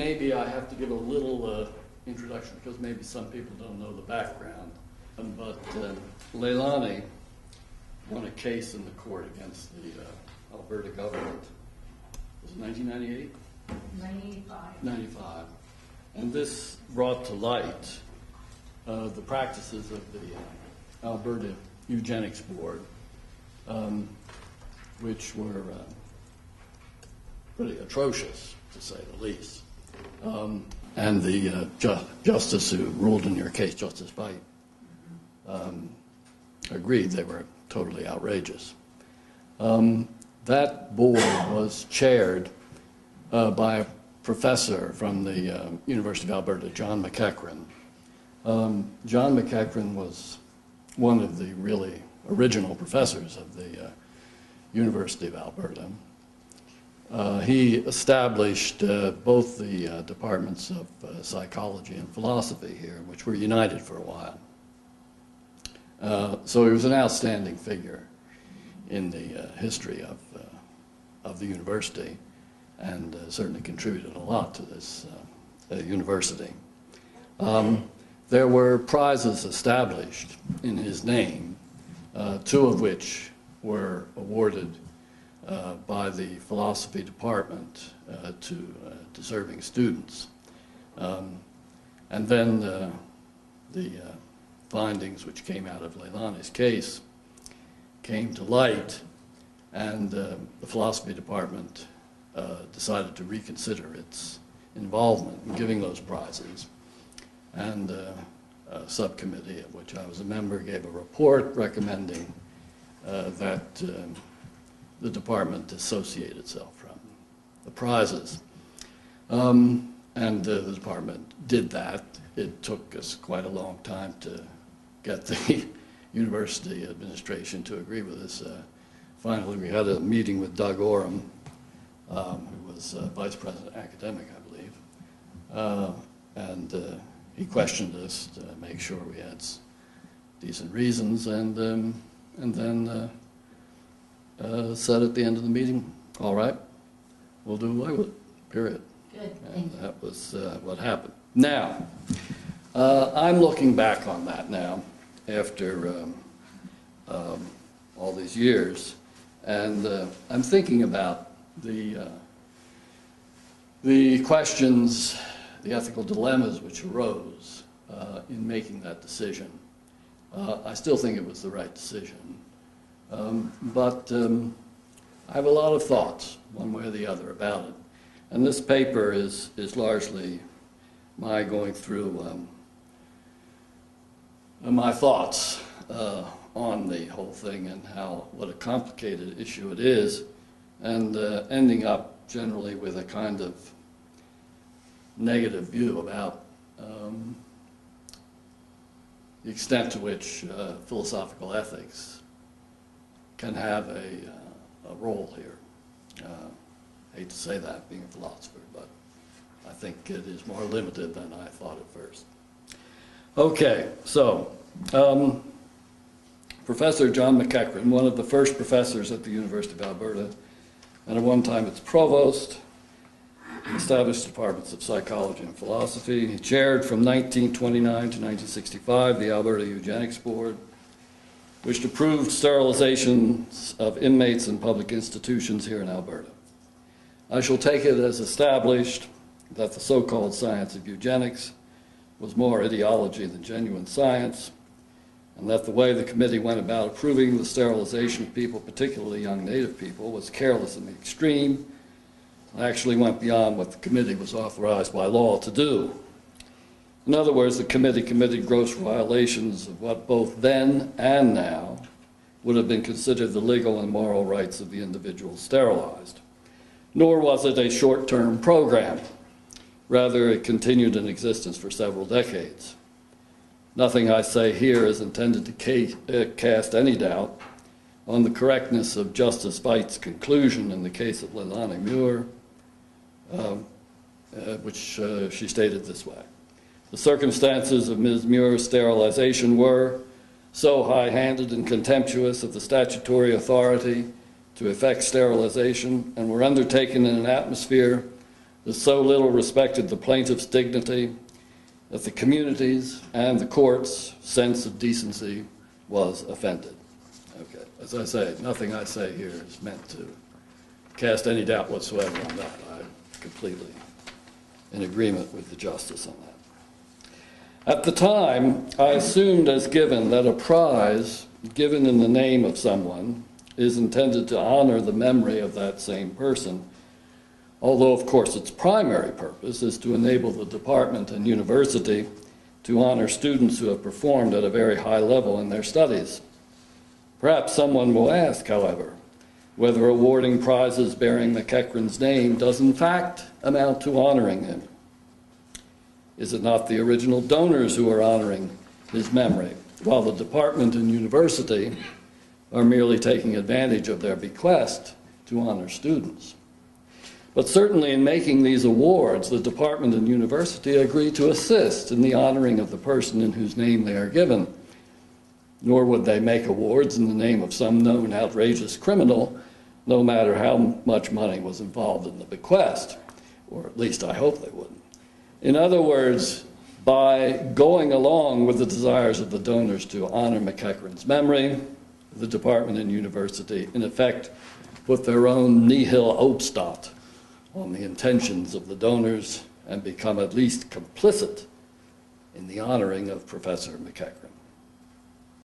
maybe I have to give a little introduction because maybe some people don't know the background. But Leilani won a case in the court against the Alberta government. Was it 1998? 95. And this brought to light the practices of the Alberta Eugenics Board, which were pretty atrocious, to say the least. And the justice who ruled in your case, Justice Veit, agreed they were totally outrageous. That board was chaired by a professor from the University of Alberta, John MacEachran. John MacEachran was one of the really original professors of the University of Alberta. He established both the departments of psychology and philosophy here, which were united for a while. So he was an outstanding figure in the history of the university, and certainly contributed a lot to this university. There were prizes established in his name, two of which were awarded by the philosophy department to deserving students. And then the findings which came out of Leilani's case came to light, and the philosophy department decided to reconsider its involvement in giving those prizes. And a subcommittee of which I was a member gave a report recommending that the department dissociate itself from the prizes. And the department did that. It took us quite a long time to get the university administration to agree with us. Finally, we had a meeting with Doug Oram, who was vice president academic, I believe, and he questioned us to make sure we had decent reasons, and then said at the end of the meeting, all right, we'll do away with it, period. Good. And that was what happened. Now, I'm looking back on that now after all these years, and I'm thinking about the questions, the ethical dilemmas which arose in making that decision. I still think it was the right decision, but I have a lot of thoughts, one way or the other, about it. And this paper is largely my going through my thoughts on the whole thing and what a complicated issue it is, and ending up generally with a kind of negative view about the extent to which philosophical ethics can have a role here. I hate to say that, being a philosopher, but I think it is more limited than I thought at first. Okay, so Professor John MacEachran, one of the first professors at the University of Alberta, and at one time its provost, established departments of psychology and philosophy. He chaired from 1929 to 1965 the Alberta Eugenics Board, which approved sterilizations of inmates in public institutions here in Alberta. I shall take it as established that the so-called science of eugenics was more ideology than genuine science, and that the way the committee went about approving the sterilization of people, particularly young Native people, was careless in the extreme, and actually went beyond what the committee was authorized by law to do. In other words, the committee committed gross violations of what both then and now would have been considered the legal and moral rights of the individuals sterilized. Nor was it a short-term program. Rather, it continued in existence for several decades. Nothing I say here is intended to cast any doubt on the correctness of Justice Veit's conclusion in the case of Leilani Muir, which she stated this way. The circumstances of Ms. Muir's sterilization were so high-handed and contemptuous of the statutory authority to effect sterilization, and were undertaken in an atmosphere that so little respected the plaintiff's dignity that the community's and the court's sense of decency was offended. Okay, as I say, nothing I say here is meant to cast any doubt whatsoever on that. I'm completely in agreement with the justice on that. At the time, I assumed as given that a prize given in the name of someone is intended to honor the memory of that same person, although, of course, its primary purpose is to enable the department and university to honor students who have performed at a very high level in their studies. Perhaps someone will ask, however, whether awarding prizes bearing MacEachran's name does in fact amount to honoring him. Is it not the original donors who are honoring his memory, while the department and university are merely taking advantage of their bequest to honor students? But certainly in making these awards, the department and university agree to assist in the honoring of the person in whose name they are given. Nor would they make awards in the name of some known outrageous criminal, no matter how much money was involved in the bequest, or at least I hope they wouldn't. In other words, by going along with the desires of the donors to honor MacEachran's memory, the department and university, in effect, put their own nihil obstat on the intentions of the donors and become at least complicit in the honoring of Professor MacEachran.